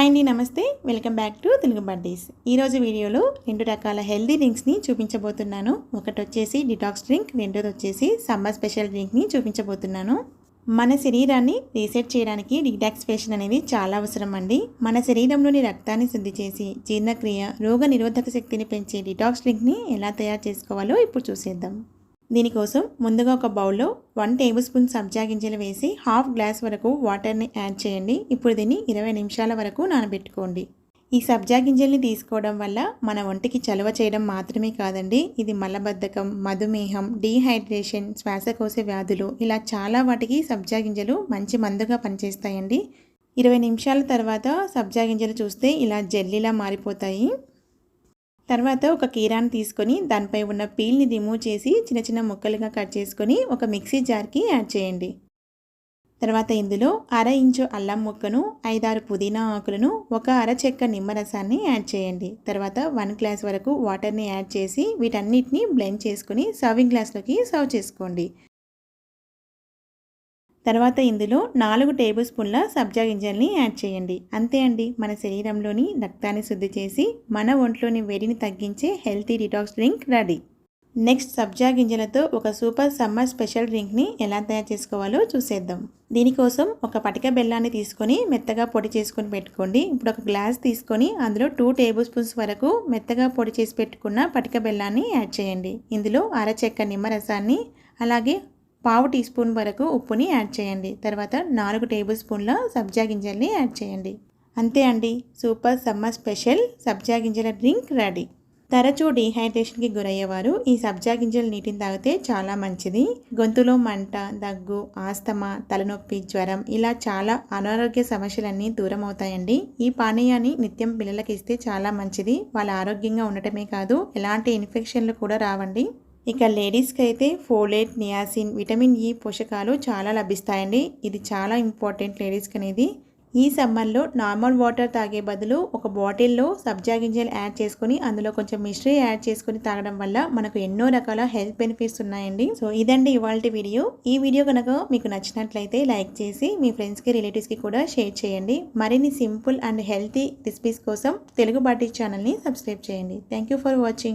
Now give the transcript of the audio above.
Hi అండి, నమస్తే. Welcome back to Telugu buddies. ఈరోజు వీడియోలో 2 రకాల హెల్దీ డ్రింక్స్ని చూపించబోతున్నాను. ఒకటి వచ్చేసి డిటాక్స్ డ్రింక్, రెండోది వచ్చేసి సమ్మర్ స్పెషల్ డ్రింక్ని చూపించబోతున్నాను. మన శరీరాన్ని రీసెట్ చేయడానికి డీటాక్సిఫికేషన్ అనేది చాలా అవసరం అండి. మన శరీరంలోని రక్తాన్ని శుద్ధి చేసి జీర్ణక్రియ, రోగ నిరోధక శక్తిని పెంచే డిటాక్స్ డ్రింక్ని ఎలా తయారు చేసుకోవాలో ఇప్పుడు చూసేద్దాం. దీనికోసం ముందుగా ఒక బౌల్లో 1 టేబుల్ స్పూన్ సబ్జా గింజలు వేసి హాఫ్ గ్లాస్ వరకు వాటర్ని యాడ్ చేయండి. ఇప్పుడు దీన్ని 20 నిమిషాల వరకు నానబెట్టుకోండి. ఈ సబ్జా గింజల్ని తీసుకోవడం వల్ల మన ఒంటికి చలువ చేయడం మాత్రమే కాదండి, ఇది మలబద్ధకం, మధుమేహం, డీహైడ్రేషన్, శ్వాసకోశ వ్యాధులు ఇలా చాలా వాటికి సబ్జా గింజలు మంచి మందుగా పనిచేస్తాయండి. 20 నిమిషాల తర్వాత సబ్జా గింజలు చూస్తే ఇలా జెల్లీలా మారిపోతాయి. తర్వాత ఒక కీరాని తీసుకొని దానిపై ఉన్న పీల్ని రిమూవ్ చేసి చిన్న చిన్న ముక్కలుగా కట్ చేసుకొని ఒక మిక్సీ జార్కి యాడ్ చేయండి. తర్వాత ఇందులో 1/2 ఇంచు అల్లం ముక్కను, 5-6 పుదీనా ఆకులను, ఒక అరచెక్క నిమ్మరసాన్ని యాడ్ చేయండి. తర్వాత 1 గ్లాస్ వరకు వాటర్ని యాడ్ చేసి వీటన్నిటిని బ్లెండ్ చేసుకుని సర్వింగ్ గ్లాస్లోకి సర్వ్ చేసుకోండి. తర్వాత ఇందులో 4 టేబుల్ స్పూన్ల సబ్జా గింజల్ని యాడ్ చేయండి. అంతే అండి, మన శరీరంలోని రక్తాన్ని శుద్ధి చేసి మన ఒంట్లోని వేడిని తగ్గించే healthy detox drink ready. Next సబ్జా గింజలతో ఒక సూపర్ సమ్మర్ స్పెషల్ డ్రింక్ని ఎలా తయారు చేసుకోవాలో చూసేద్దాం. దీనికోసం ఒక పటిక బెల్లాన్ని తీసుకొని మెత్తగా పొడి చేసుకొని పెట్టుకోండి. ఇప్పుడు ఒక గ్లాస్ తీసుకొని అందులో 2 టేబుల్ స్పూన్స్ వరకు మెత్తగా పొడి చేసి పెట్టుకున్న పటిక బెల్లాన్ని యాడ్ చేయండి. ఇందులో అరచెక్క నిమ్మరసాన్ని, అలాగే 1/2 టీ స్పూన్ వరకు ఉప్పుని యాడ్ చేయండి. తర్వాత 4 టేబుల్ స్పూన్ల సబ్జా గింజల్ని యాడ్ చేయండి. అంతే అండి, సూపర్ సమ్మర్ స్పెషల్ సబ్జా గింజల డ్రింక్ రెడీ. తరచూ డీహైడ్రేషన్కి గురయ్యేవారు ఈ సబ్జా గింజల నీటిని తాగితే చాలా మంచిది. గొంతులో మంట, దగ్గు, ఆస్తమా, తలనొప్పి, జ్వరం ఇలా చాలా అనారోగ్య సమస్యలన్నీ దూరం అవుతాయండి. ఈ పానీయాన్ని నిత్యం పిల్లలకి ఇస్తే చాలా మంచిది. వాళ్ళ ఆరోగ్యంగా ఉండటమే కాదు, ఎలాంటి ఇన్ఫెక్షన్లు కూడా రావండి. ఇక లేడీస్కి అయితే ఫోలేట్, నియాసిన్, విటమిన్ ఈ పోషకాలు చాలా లభిస్తాయండి. ఇది చాలా ఇంపార్టెంట్ లేడీస్కి అనేది. ఈ సమ్మర్లో నార్మల్ వాటర్ తాగే బదులు ఒక బాటిల్లో సబ్జా గింజలు యాడ్ చేసుకొని అందులో కొంచెం మిశ్రీ యాడ్ చేసుకొని తాగడం వల్ల మనకు ఎన్నో రకాల హెల్త్ బెనిఫిట్స్ ఉన్నాయండి. సో ఇదండి ఇవాల్టి వీడియో. ఈ వీడియో కనుక మీకు నచ్చినట్లయితే లైక్ చేసి మీ ఫ్రెండ్స్కి, రిలేటివ్స్కి కూడా షేర్ చేయండి. మరిన్ని సింపుల్ అండ్ హెల్తీ రెసిపీస్ కోసం తెలుగు బడ్డీస్ ఛానల్ని సబ్స్క్రైబ్ చేయండి. Thank you for watching.